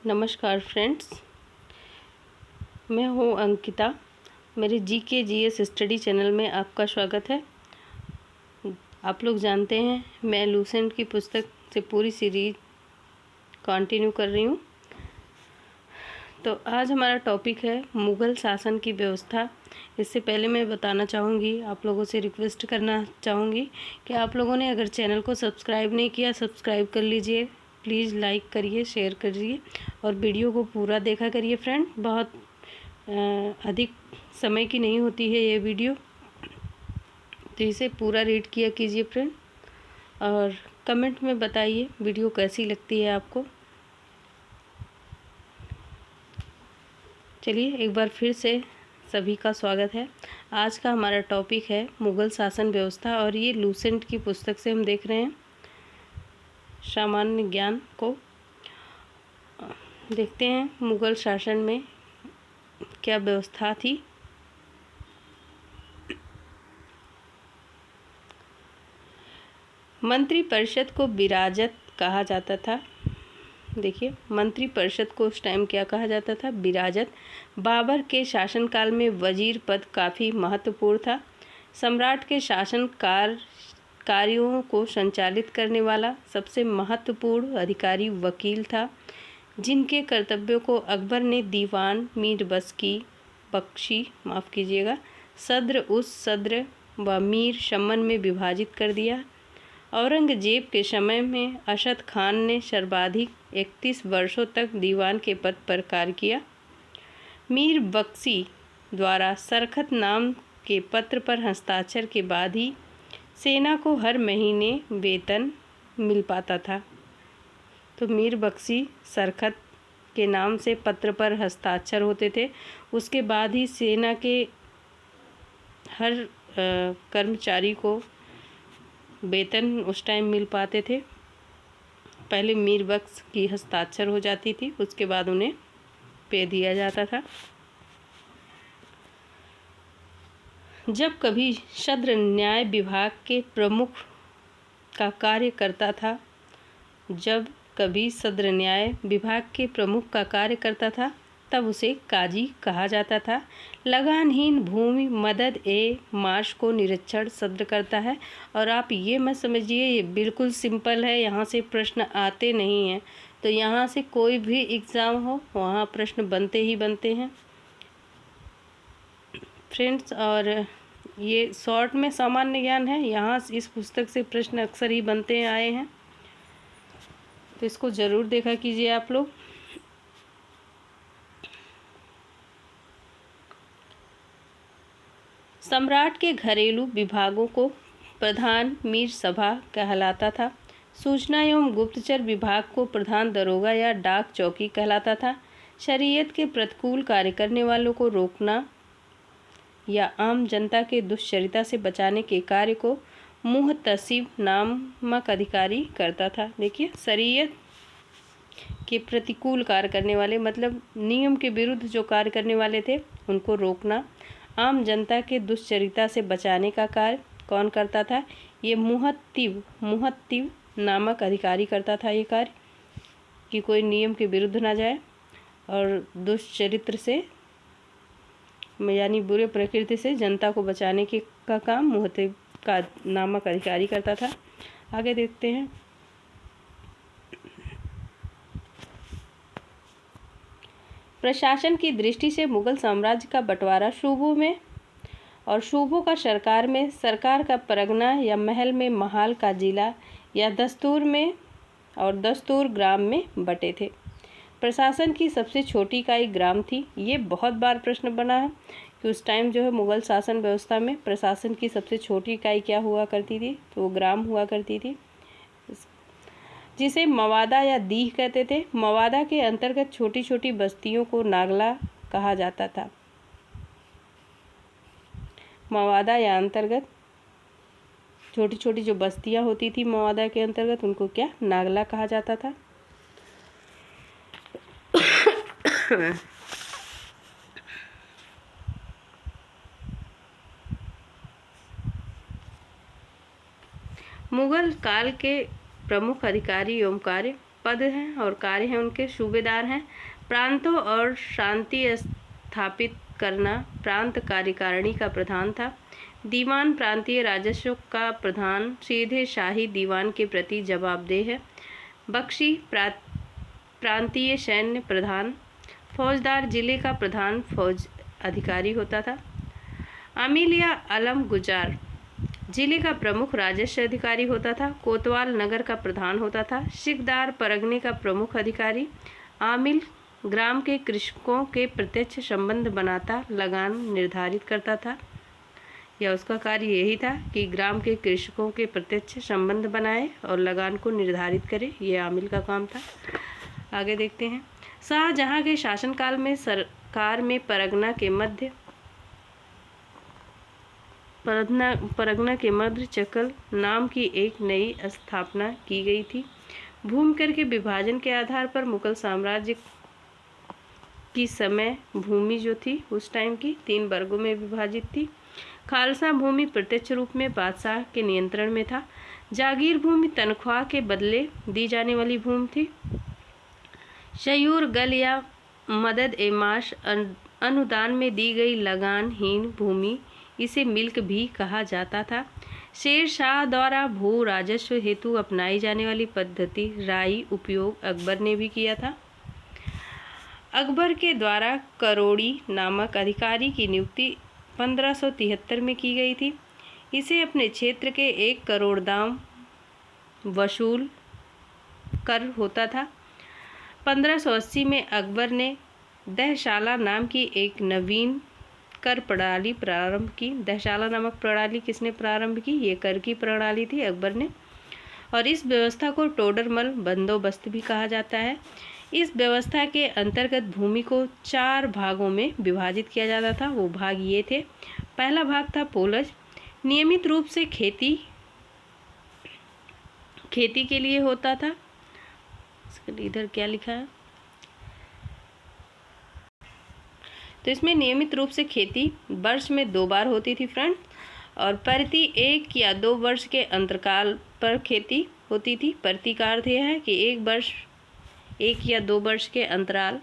नमस्कार फ्रेंड्स, मैं हूँ अंकिता। मेरे GK GS स्टडी चैनल में आपका स्वागत है। आप लोग जानते हैं मैं लूसेंट की पुस्तक से पूरी सीरीज कंटिन्यू कर रही हूँ। तो आज हमारा टॉपिक है मुग़ल शासन की व्यवस्था। इससे पहले मैं बताना चाहूँगी, आप लोगों से रिक्वेस्ट करना चाहूँगी कि आप लोगों ने अगर चैनल को सब्सक्राइब नहीं किया, सब्सक्राइब कर लीजिए। प्लीज़ लाइक करिए, शेयर करिए और वीडियो को पूरा देखा करिए फ्रेंड। बहुत अधिक समय की नहीं होती है ये वीडियो, तो इसे पूरा रीड किया कीजिए फ्रेंड। और कमेंट में बताइए वीडियो कैसी लगती है आपको। चलिए एक बार फिर से सभी का स्वागत है। आज का हमारा टॉपिक है मुग़ल शासन व्यवस्था और ये लूसेंट की पुस्तक से हम देख रहे हैं। सामान्य ज्ञान को देखते हैं, मुग़ल शासन में क्या व्यवस्था थी। मंत्रिपरिषद को विराजत कहा जाता था। देखिए, मंत्रिपरिषद को उस टाइम क्या कहा जाता था? विराजत। बाबर के शासनकाल में वजीर पद काफ़ी महत्वपूर्ण था। सम्राट के शासन कार्यों को संचालित करने वाला सबसे महत्वपूर्ण अधिकारी वकील था, जिनके कर्तव्यों को अकबर ने दीवान, मीर बख्शी सद्र, उस सद्र व मीर शमन में विभाजित कर दिया। औरंगजेब के समय में अशद खान ने सर्वाधिक 31 वर्षों तक दीवान के पद पर कार्य किया। मीर बख्शी द्वारा सरखत नाम के पत्र पर हस्ताक्षर के बाद ही सेना को हर महीने वेतन मिल पाता था। तो मीर बख्शी सरखत के नाम से पत्र पर हस्ताक्षर होते थे, उसके बाद ही सेना के हर कर्मचारी को वेतन उस टाइम मिल पाते थे। पहले मीर बख्श की हस्ताक्षर हो जाती थी, उसके बाद उन्हें पे दिया जाता था। जब कभी सद्र न्याय विभाग के प्रमुख का कार्य करता था तब उसे काजी कहा जाता था। लगानहीन भूमि मदद मार्श को निरीक्षण सद्र करता है। और आप ये मत समझिए ये बिल्कुल सिंपल है, यहाँ से प्रश्न आते नहीं हैं। तो यहाँ से कोई भी एग्ज़ाम हो वहाँ प्रश्न बनते ही बनते हैं फ्रेंड्स। और ये शॉर्ट में सामान्य ज्ञान है, यहाँ इस पुस्तक से प्रश्न अक्सर ही बनते आए हैं, तो इसको ज़रूर देखा कीजिए आप लोग। सम्राट के घरेलू विभागों को प्रधान मीर सभा कहलाता था। सूचना एवं गुप्तचर विभाग को प्रधान दरोगा या डाक चौकी कहलाता था। शरीयत के प्रतिकूल कार्य करने वालों को रोकना या आम जनता के दुष्चरिता से बचाने के कार्य को मुहतसिब नामक अधिकारी करता था। देखिए, शरीयत के प्रतिकूल कार्य करने वाले मतलब नियम के विरुद्ध जो कार्य करने वाले थे उनको रोकना, आम जनता के दुष्चरिता से बचाने का कार्य कौन करता था? ये मुहत्तिब नामक अधिकारी करता था ये कार्य, कि कोई नियम के विरुद्ध ना जाए और दुष्चरित्र से यानी बुरे प्रकृति से जनता को बचाने का काम मुहत्तिब का नामक अधिकारी करता था। आगे देखते हैं। प्रशासन की दृष्टि से मुगल साम्राज्य का बंटवारा सूबों में और सूबों का सरकार में, सरकार का परगना या महल में, महाल का जिला या दस्तूर में और दस्तूर ग्राम में बटे थे। प्रशासन की सबसे छोटी इकाई ग्राम थी। ये बहुत बार प्रश्न बना है कि उस टाइम जो है मुगल शासन व्यवस्था में प्रशासन की सबसे छोटी इकाई क्या हुआ करती थी? तो वो ग्राम हुआ करती थी, जिसे मवादा या दीह कहते थे। मवादा के अंतर्गत छोटी छोटी बस्तियों को नागला कहा जाता था। मवादा या अंतर्गत छोटी छोटी जो बस्तियां होती थी मवादा के अंतर्गत, उनको क्या? नागला कहा जाता था। मुगल काल के प्रमुख अधिकारी एवं कार्य। पद हैं और कार्य हैं उनके। सूबेदार हैं। प्रांतों और शांति स्थापित करना प्रांत कार्यकारिणी का प्रधान था। दीवान प्रांतीय राजस्व का प्रधान सीधे शाही दीवान के प्रति जवाबदेह है। बख्शी प्रांतीय सैन्य प्रधान। फौजदार जिले का प्रधान फौज अधिकारी होता था। आमिल या अलम गुजार जिले का प्रमुख राजस्व अधिकारी होता था। कोतवाल नगर का प्रधान होता था। सिकदार परगने का प्रमुख अधिकारी। आमिल ग्राम के कृषकों के प्रत्यक्ष संबंध बनाता, लगान निर्धारित करता था, या उसका कार्य यही था कि ग्राम के कृषकों के प्रत्यक्ष संबंध बनाए और लगान को निर्धारित करे। ये आमिल का काम था। आगे देखते हैं। शाहजहां के शासनकाल में सरकार में परगना के मध्य चकल नाम की एक नई स्थापना की गई थी। भूमिकर के विभाजन के आधार पर मुगल साम्राज्य की समय भूमि जो थी उस टाइम की 3 वर्गों में विभाजित थी। खालसा भूमि प्रत्यक्ष रूप में बादशाह के नियंत्रण में था। जागीर भूमि तनख्वाह के बदले दी जाने वाली भूमि थी। शयूर गल या मदद ए माश अनुदान में दी गई लगानहीन भूमि, इसे मिल्क भी कहा जाता था। शेर शाह द्वारा भू राजस्व हेतु अपनाई जाने वाली पद्धति राई उपयोग अकबर ने भी किया था। अकबर के द्वारा करोड़ी नामक अधिकारी की नियुक्ति 1573 में की गई थी। इसे अपने क्षेत्र के 1 करोड़ दाम वसूल कर होता था। 1580 में अकबर ने दहशाला नाम की एक नवीन कर प्रणाली प्रारंभ की। दहशाला नामक प्रणाली किसने प्रारंभ की? ये कर की प्रणाली थी अकबर ने। और इस व्यवस्था को टोडरमल बंदोबस्त भी कहा जाता है। इस व्यवस्था के अंतर्गत भूमि को 4 भागों में विभाजित किया जाता था। वो भाग ये थे। पहला भाग था पोलज, नियमित रूप से खेती के लिए होता था। इधर क्या लिखा है? तो इसमें नियमित रूप से खेती वर्ष में 2 बार होती थी फ्रेंड, और प्रति 1 या 2 वर्ष के अंतराल पर खेती होती थी। प्रति का अर्थ यह है कि 1 या 2 वर्ष के अंतराल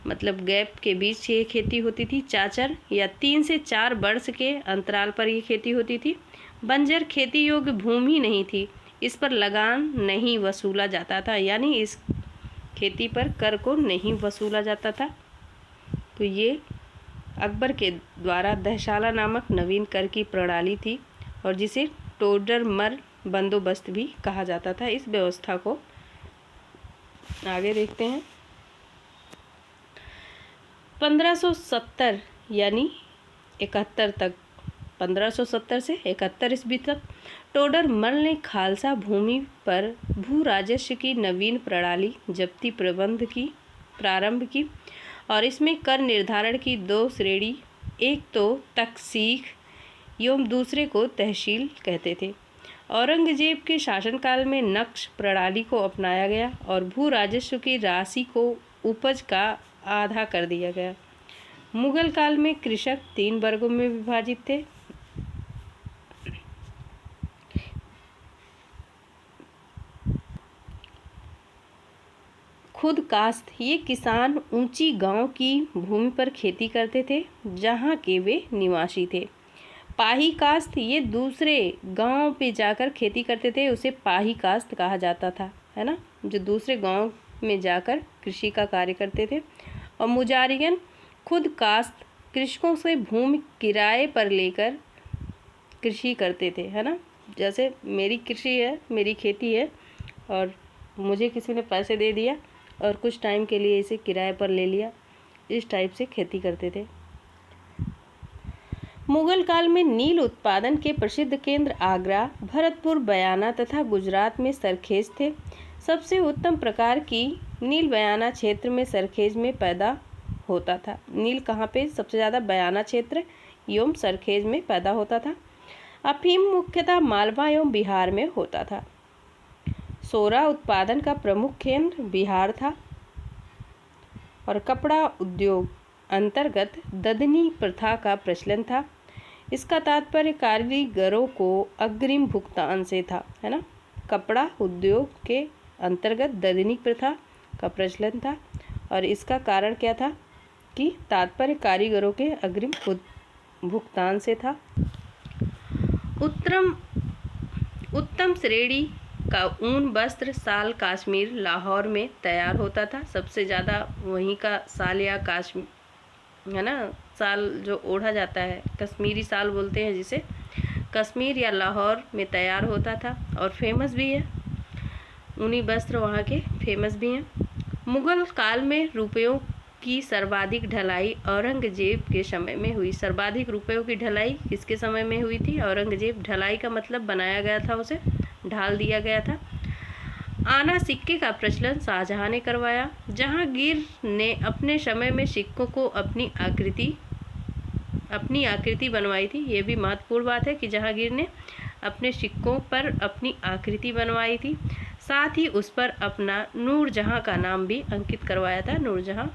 मतलब गैप के बीच ये खेती होती थी। चाचर या 3 से 4 वर्ष के अंतराल पर ये खेती होती थी। बंजर खेती योग्य भूमि नहीं थी, इस पर लगान नहीं वसूला जाता था, यानी इस खेती पर कर को नहीं वसूला जाता था। तो ये अकबर के द्वारा दहशाला नामक नवीन कर की प्रणाली थी, और जिसे टोडरमल बंदोबस्त भी कहा जाता था। इस व्यवस्था को आगे देखते हैं। 1570 यानी 71 तक, 1570 से 71 ईस्वी तक टोडरमल ने खालसा भूमि पर भू राजस्व की नवीन प्रणाली जब्ती प्रारंभ की, और इसमें कर निर्धारण की 2 श्रेणी, एक तो तकसीख एवं दूसरे को तहसील कहते थे। औरंगजेब के शासनकाल में नक्श प्रणाली को अपनाया गया और भू राजस्व की राशि को उपज का आधा कर दिया गया। मुगल काल में कृषक 3 वर्गों में विभाजित थे। खुद कास्त, ये किसान ऊंची गांव की भूमि पर खेती करते थे जहां के वे निवासी थे। पाही कास्त, ये दूसरे गांव पे जाकर खेती करते थे, उसे पाही कास्त कहा जाता था, है ना, जो दूसरे गांव में जाकर कृषि का कार्य करते थे। और मुजारियन, खुद कास्त, कृषकों से भूमि किराए पर लेकर कृषि करते थे, है ना। जैसे मेरी कृषि है, मेरी खेती है, और मुझे किसी ने पैसे दे दिया और कुछ टाइम के लिए इसे किराए पर ले लिया, इस टाइप से खेती करते थे। मुगल काल में नील उत्पादन के प्रसिद्ध केंद्र आगरा, भरतपुर, बयाना तथा गुजरात में सरखेज थे। सबसे उत्तम प्रकार की नील बयाना क्षेत्र में सरखेज में पैदा होता था। नील कहाँ पे सबसे ज़्यादा? बयाना क्षेत्र एवं सरखेज में पैदा होता था। अफीम मुख्यतः मालवा एवं बिहार में होता था। सोरा उत्पादन का प्रमुख केंद्र बिहार था। और कपड़ा उद्योग अंतर्गत ददनी प्रथा का प्रचलन था। इसका तात्पर्य कारीगरों को अग्रिम भुगतान से था, है ना। कपड़ा उद्योग के अंतर्गत दैनिक प्रथा का प्रचलन था और इसका कारण क्या था कि तात्पर्य कारीगरों के अग्रिम भुगतान से था। उत्तम श्रेणी का ऊन वस्त्र साल कश्मीर लाहौर में तैयार होता था। सबसे ज़्यादा वहीं का साल या कश्मीर है ना, साल जो ओढ़ा जाता है कश्मीरी साल बोलते हैं जिसे, कश्मीर या लाहौर में तैयार होता था और फेमस भी है। ऊनी वस्त्र वहाँ के फेमस भी हैं। मुगल काल में रुपयों की सर्वाधिक ढलाई औरंगजेब के समय में हुई। सर्वाधिक रुपयों की ढलाई किसके समय में हुई थी? औरंगजेब। ढलाई का मतलब बनाया गया था, उसे ढाल दिया गया था। आना सिक्के का प्रचलन शाहजहां ने करवाया। जहांगीर ने अपने समय में सिक्कों को अपनी आकृति बनवाई थी। ये भी महत्वपूर्ण बात है कि जहांगीर ने अपने सिक्कों पर अपनी आकृति बनवाई थी। साथ ही उस पर अपना नूरजहां का नाम भी अंकित करवाया था। नूरजहां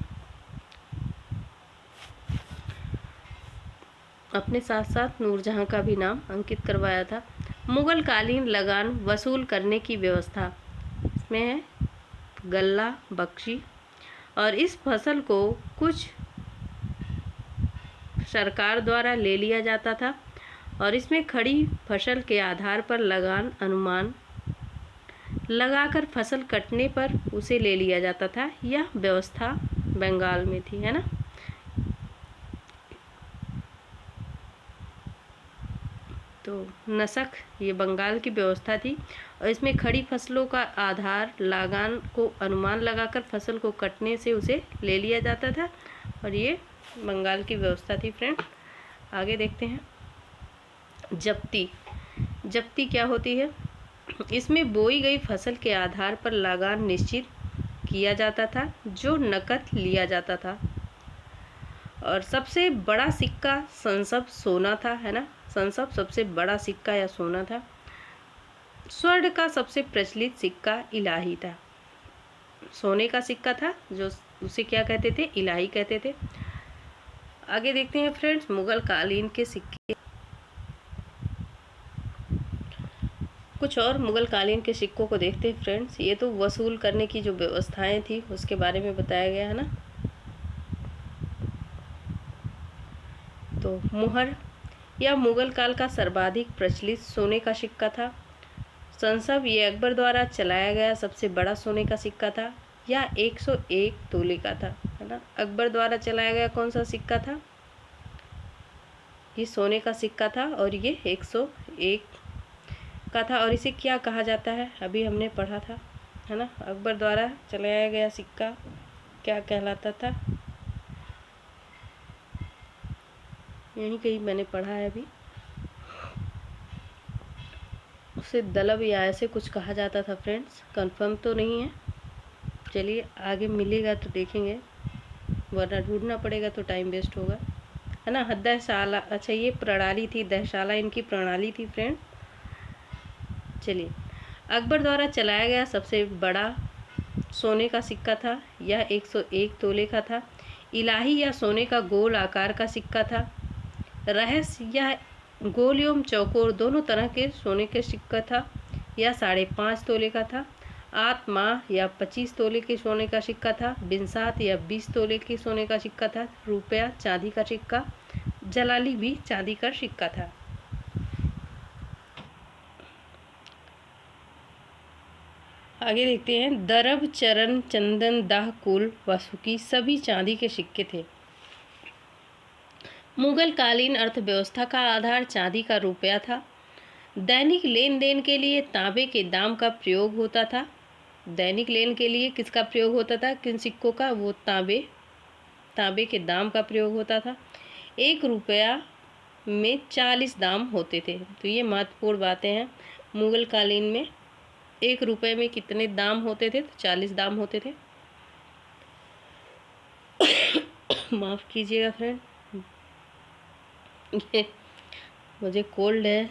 अपने साथ साथ नूरजहां का भी नाम अंकित करवाया था। मुगल कालीन लगान वसूल करने की व्यवस्था, इसमें है गल्ला बख्शी, और इस फसल को कुछ सरकार द्वारा ले लिया जाता था और इसमें खड़ी फसल के आधार पर लगान अनुमान लगाकर फसल कटने पर उसे ले लिया जाता था। यह व्यवस्था बंगाल में थी, है ना। तो नसक ये बंगाल की व्यवस्था थी और इसमें खड़ी फसलों का आधार लगान को अनुमान लगाकर फसल को कटने से उसे ले लिया जाता था और ये बंगाल की व्यवस्था थी। फ्रेंड आगे देखते हैं। जब्ती क्या होती है? इसमें बोई गई फसल के आधार पर लगान निश्चित किया जाता था जो नकद लिया जाता था। और सबसे बड़ा सिक्का संसब सोना था, है ना। संसब सबसे बड़ा सिक्का या सोना था। स्वर्ण का सबसे प्रचलित सिक्का इलाही था। सोने का सिक्का था जो उसे क्या कहते थे? इलाही कहते थे। आगे देखते हैं फ्रेंड्स मुगल कालीन के सिक्के। कुछ और मुगल कालीन के सिक्कों को देखते हैं फ्रेंड्स। ये तो वसूल करने की जो व्यवस्थाएं थी उसके बारे में बताया गया है ना। तो मुहर यह मुगल काल का सर्वाधिक प्रचलित सोने का सिक्का था। संसब ये अकबर द्वारा चलाया गया सबसे बड़ा सोने का सिक्का था। यह 101 तोले का था, है ना। अकबर द्वारा चलाया गया कौन सा सिक्का था? ये सोने का सिक्का था और ये 101 का था। और इसे क्या कहा जाता है? अभी हमने पढ़ा था, है ना। अकबर द्वारा चलाया गया सिक्का क्या कहलाता था? यहीं कहीं मैंने पढ़ा है अभी। उसे दलब या ऐसे कुछ कहा जाता था फ्रेंड्स, कंफर्म तो नहीं है। चलिए आगे मिलेगा तो देखेंगे, वरना ढूंढना पड़ेगा तो टाइम वेस्ट होगा, है ना। दहशाला, अच्छा ये प्रणाली थी, दहशाला इनकी प्रणाली थी फ्रेंड। चलिए अकबर द्वारा चलाया गया सबसे बड़ा सोने का सिक्का था। यह 101 तोले का था। इलाही या सोने का गोल आकार का सिक्का था। रहस्य यह गोल एवं चौकोर दोनों तरह के सोने के सिक्का था। यह 5.5 तोले का था। आत्मा या 25 तोले के सोने का सिक्का था। बिनसात या 20 तोले के सोने का सिक्का था। रुपया चांदी का सिक्का। जलाली भी चांदी का सिक्का था। आगे देखते हैं। दरब, चरण, चंदन, दाह, कुल, वासुकी सभी चांदी के सिक्के थे। मुगल कालीन अर्थव्यवस्था का आधार चांदी का रुपया था। दैनिक लेन देन के लिए तांबे के दाम का प्रयोग होता था। दैनिक लेन के लिए किसका प्रयोग होता था? किन सिक्कों का? वो तांबे के दाम का प्रयोग होता था। 1 रुपया में 40 दाम होते थे। तो ये महत्वपूर्ण बातें हैं। मुगल कालीन में 1 रुपये में कितने दाम होते थे? तो 40 दाम होते थे। माफ़ कीजिएगा फ्रेंड, ये मुझे कोल्ड है।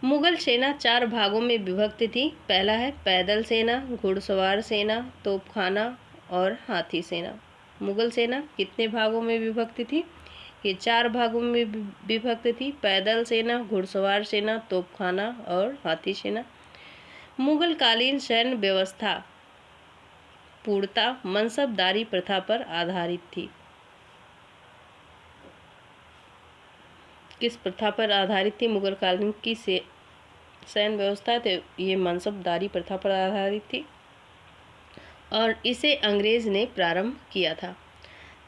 मुगल सेना 4 भागों में विभक्त थी। पहला है पैदल सेना, घुड़सवार सेना, तोपखाना और हाथी सेना। मुगल सेना कितने भागों में विभक्त थी? ये 4 भागों में विभक्त थी: पैदल सेना, घुड़सवार सेना, तोपखाना और हाथी सेना। मुगल कालीन सैन्य व्यवस्था पूर्णतः मनसबदारी प्रथा पर आधारित थी। किस प्रथा पर आधारित थी मुगल कालीन की सैन्य व्यवस्था? तो ये मनसबदारी प्रथा पर आधारित थी और इसे अंग्रेज ने प्रारंभ किया था।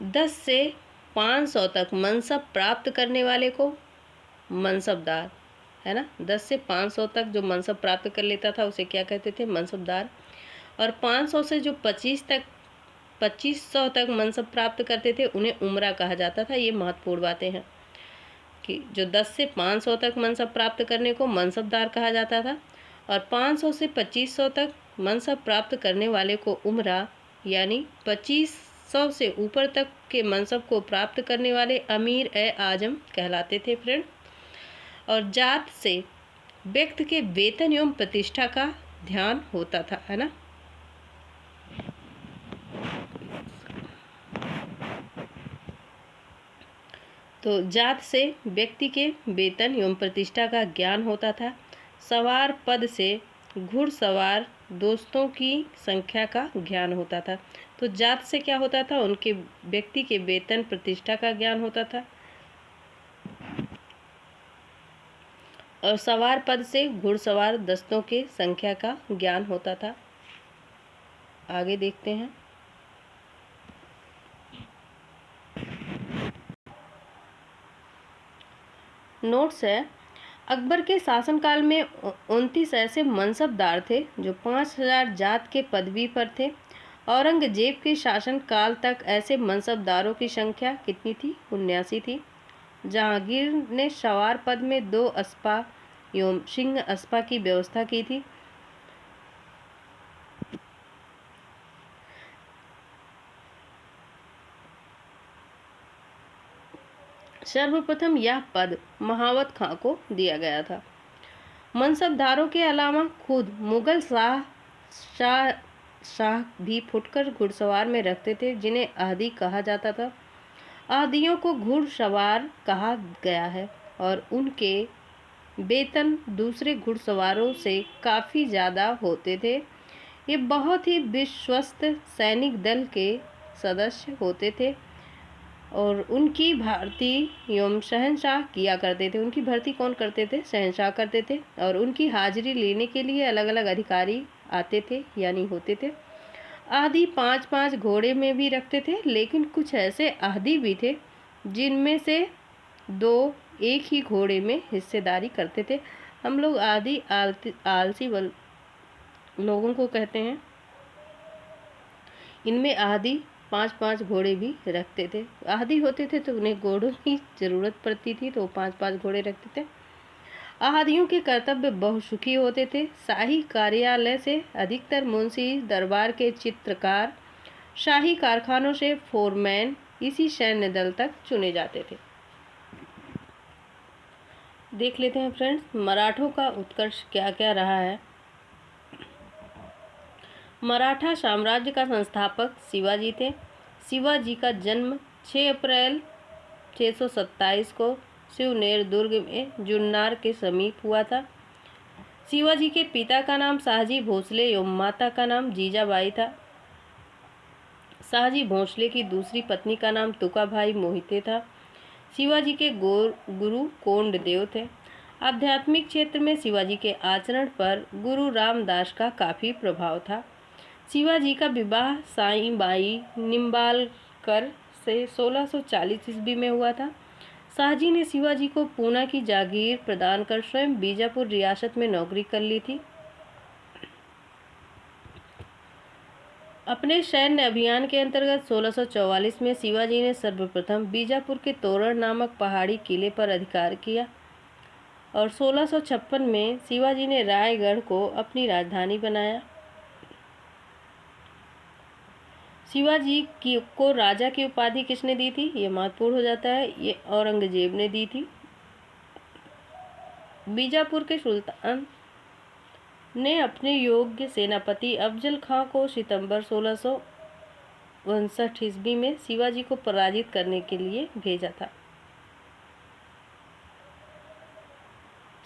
10 से 500 तक मनसब प्राप्त करने वाले को मनसबदार, है ना, 10 से 500 तक जो मनसब प्राप्त कर लेता था उसे क्या कहते थे? मनसबदार। और 500 से जो 2500 तक मनसब प्राप्त करते थे उन्हें उमरा कहा जाता था। ये महत्वपूर्ण बातें हैं कि जो 10 से 500 तक मनसब प्राप्त करने को मनसबदार कहा जाता था और 500 से 2500 तक मनसब प्राप्त करने वाले को उमरा, यानी 2500 से ऊपर तक के मनसब को प्राप्त करने वाले अमीर ए आजम कहलाते थे फ्रेंड। और जात से व्यक्ति के वेतन एवं प्रतिष्ठा का ध्यान होता था, है ना। तो जात से व्यक्ति के वेतन एवं प्रतिष्ठा का ज्ञान होता था। सवार पद से घुड़सवार दोस्तों की संख्या का ज्ञान होता था। तो जात से क्या होता था? उनके व्यक्ति के वेतन प्रतिष्ठा का ज्ञान होता था। और सवार पद से घुड़सवार दस्तों के संख्या का ज्ञान होता था। आगे देखते हैं। नोट्स है, अकबर के शासनकाल में 29 ऐसे मनसबदार थे जो 5000 जात के पदवी पर थे। औरंगजेब के शासनकाल तक ऐसे मनसबदारों की संख्या कितनी थी? 79 थी। जहांगीर ने सवार पद में 2 अस्पा एवं सिंह अस्पा की व्यवस्था की थी। सर्वप्रथम यह पद महावत खां को दिया गया था। मनसबदारों के अलावा खुद मुगल शाह भी फुटकर घुड़सवार में रखते थे, जिन्हें आहदी कहा जाता था। आहदियों को घुड़सवार कहा गया है और उनके वेतन दूसरे घुड़सवारों से काफ़ी ज़्यादा होते थे। ये बहुत ही विश्वस्त सैनिक दल के सदस्य होते थे और उनकी भर्ती एवं शहंशाह किया करते थे। उनकी भर्ती कौन करते थे? शहंशाह करते थे। और उनकी हाजिरी लेने के लिए अलग अलग अधिकारी आते थे, यानी होते थे। आहदी 5-5 घोड़े में भी रखते थे, लेकिन कुछ ऐसे आहदी भी थे जिनमें से 2 एक ही घोड़े में हिस्सेदारी करते थे। हम लोग आहदी आलसी लोगों को कहते हैं। इनमें आहदी 5-5 घोड़े भी रखते थे। आहदी होते थे तो उन्हें घोड़ों की ज़रूरत पड़ती थी, तो 5-5 घोड़े रखते थे। आहदियों के कर्तव्य बहुसुखी होते थे। शाही कार्यालय से अधिकतर मुंशी, दरबार के चित्रकार, शाही कारखानों से फोरमैन इसी सैन्य दल तक चुने जाते थे। देख लेते हैं फ्रेंड्स, मराठों का उत्कर्ष क्या क्या रहा है। मराठा साम्राज्य का संस्थापक शिवाजी थे। शिवाजी का जन्म 6 अप्रैल 627 को शिवनेर दुर्ग में जुन्नार के समीप हुआ था। शिवाजी के पिता का नाम शाहजी भोसले एवं माता का नाम जीजाबाई था। शाहजी भोसले की दूसरी पत्नी का नाम तुकाभाई मोहिते था। शिवाजी के गुरु कोंडदेव थे। आध्यात्मिक क्षेत्र में शिवाजी के आचरण पर गुरु रामदास का काफ़ी प्रभाव था। शिवाजी का विवाह साईबाई निम्बालकर से 1640 ईस्वी में हुआ था। शाहजी ने शिवाजी को पूना की जागीर प्रदान कर स्वयं बीजापुर रियासत में नौकरी कर ली थी। अपने सैन्य अभियान के अंतर्गत 1644 में शिवाजी ने सर्वप्रथम बीजापुर के तोरण नामक पहाड़ी किले पर अधिकार किया और 1656 में शिवाजी ने रायगढ़ को अपनी राजधानी बनाया। शिवाजी को राजा की उपाधि किसने दी थी? ये महत्वपूर्ण हो जाता है। ये औरंगजेब ने दी थी। बीजापुर के सुल्तान ने अपने योग्य सेनापति अफजल खां को सितंबर 1659 ईस्वी में शिवाजी को पराजित करने के लिए भेजा था।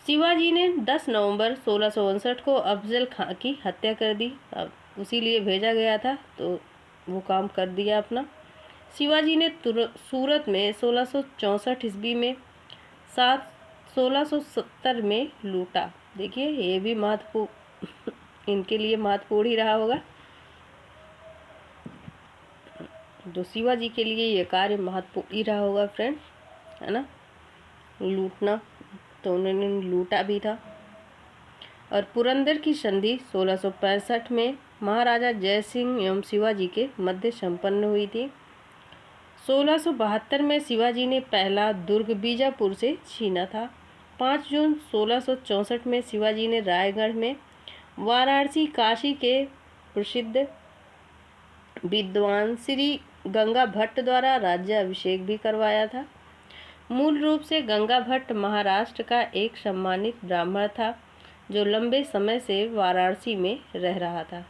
शिवाजी ने 10 नवंबर 1659 को अफजल खां की हत्या कर दी। अब उसी लिए भेजा गया था, तो वो काम कर दिया अपना। शिवाजी ने सूरत में 1664 ईस्वी में 1670 में लूटा। देखिए ये भी महत्वपूर्ण इनके लिए महत्वपूर्ण ही रहा होगा। तो शिवाजी के लिए ये कार्य महत्वपूर्ण ही रहा होगा फ्रेंड, है ना, लूटना। तो उन्होंने लूटा भी था। और पुरंदर की संधि 1665 में महाराजा जय सिंह एवं शिवाजी के मध्य संपन्न हुई थी। 1672 में शिवाजी ने पहला दुर्ग बीजापुर से छीना था। 5 जून 1664 में शिवाजी ने रायगढ़ में वाराणसी काशी के प्रसिद्ध विद्वान श्री गंगा भट्ट द्वारा राज्याभिषेक भी करवाया था। मूल रूप से गंगा भट्ट महाराष्ट्र का एक सम्मानित ब्राह्मण था जो लंबे समय से वाराणसी में रह रहा था।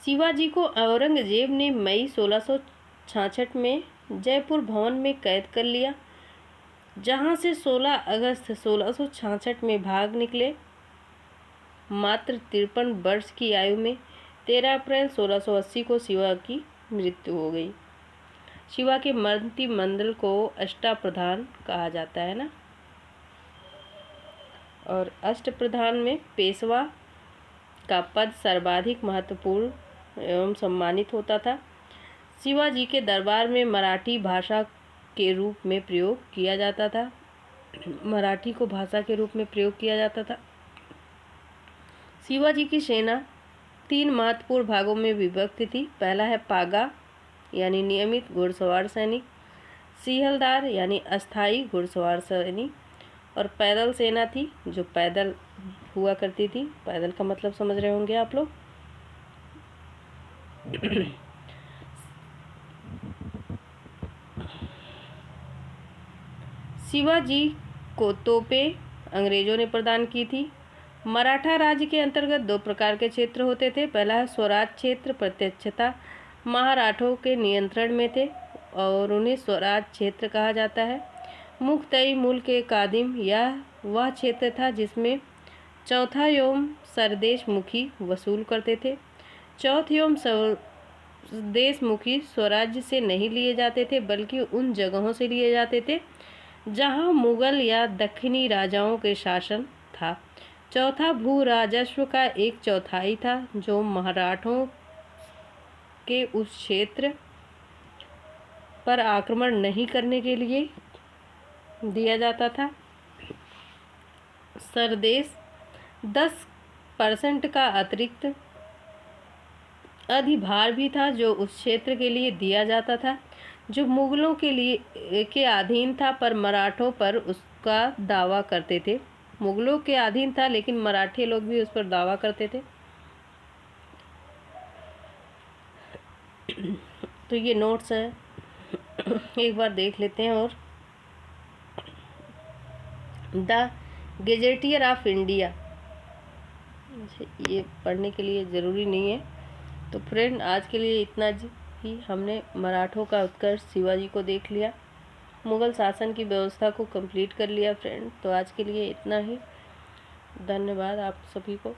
शिवाजी को औरंगजेब ने मई 1666 में जयपुर भवन में कैद कर लिया, जहां से 16 अगस्त 1666 में भाग निकले। मात्र 53 वर्ष की आयु में 13 अप्रैल 1680 को शिवा की मृत्यु हो गई। शिवा के मंत्रिमंडल को अष्टप्रधान कहा जाता है ना, और अष्टप्रधान में पेशवा का पद सर्वाधिक महत्वपूर्ण एवं सम्मानित होता था। शिवाजी के दरबार में मराठी भाषा के रूप में प्रयोग किया जाता था। मराठी को भाषा के रूप में प्रयोग किया जाता था। शिवाजी की सेना 3 महत्वपूर्ण भागों में विभक्त थी। पहला है पागा यानी नियमित घुड़सवार सैनिक, सिहलदार यानी अस्थायी घुड़सवार सैनिक, और पैदल सेना थी जो पैदल हुआ करती थी। पैदल का मतलब समझ रहे होंगे आप लोग। शिवाजी को तोपें अंग्रेजों ने प्रदान की थी। मराठा राज्य के अंतर्गत 2 प्रकार के क्षेत्र होते थे। पहला है स्वराज क्षेत्र, प्रत्यक्षता महाराठों के नियंत्रण में थे और उन्हें स्वराज क्षेत्र कहा जाता है। मुख्तई मुल्क के कादिम यह वह क्षेत्र था जिसमें चौथा एवं सरदेश मुखी वसूल करते थे। चौथ एवं सरदेश मुखी स्वराज्य से नहीं लिए जाते थे, बल्कि उन जगहों से लिए जाते थे जहां मुगल या दक्षिणी राजाओं के शासन था। चौथा भू राजस्व का 1/4 था जो मराठों के उस क्षेत्र पर आक्रमण नहीं करने के लिए दिया जाता था। सरदेश 10% का अतिरिक्त अधिभार भी था जो उस क्षेत्र के लिए दिया जाता था जो मुगलों के अधीन था, पर मराठों पर उसका दावा करते थे। मुगलों के अधीन था लेकिन मराठी लोग भी उस पर दावा करते थे। तो ये नोट्स है, एक बार देख लेते हैं। और द गेजेटियर ऑफ इंडिया, ये पढ़ने के लिए ज़रूरी नहीं है। तो फ्रेंड आज के लिए इतना ही। हमने मराठों का उत्कर्ष शिवाजी को देख लिया, मुगल शासन की व्यवस्था को कंप्लीट कर लिया फ्रेंड। तो आज के लिए इतना ही। धन्यवाद आप सभी को।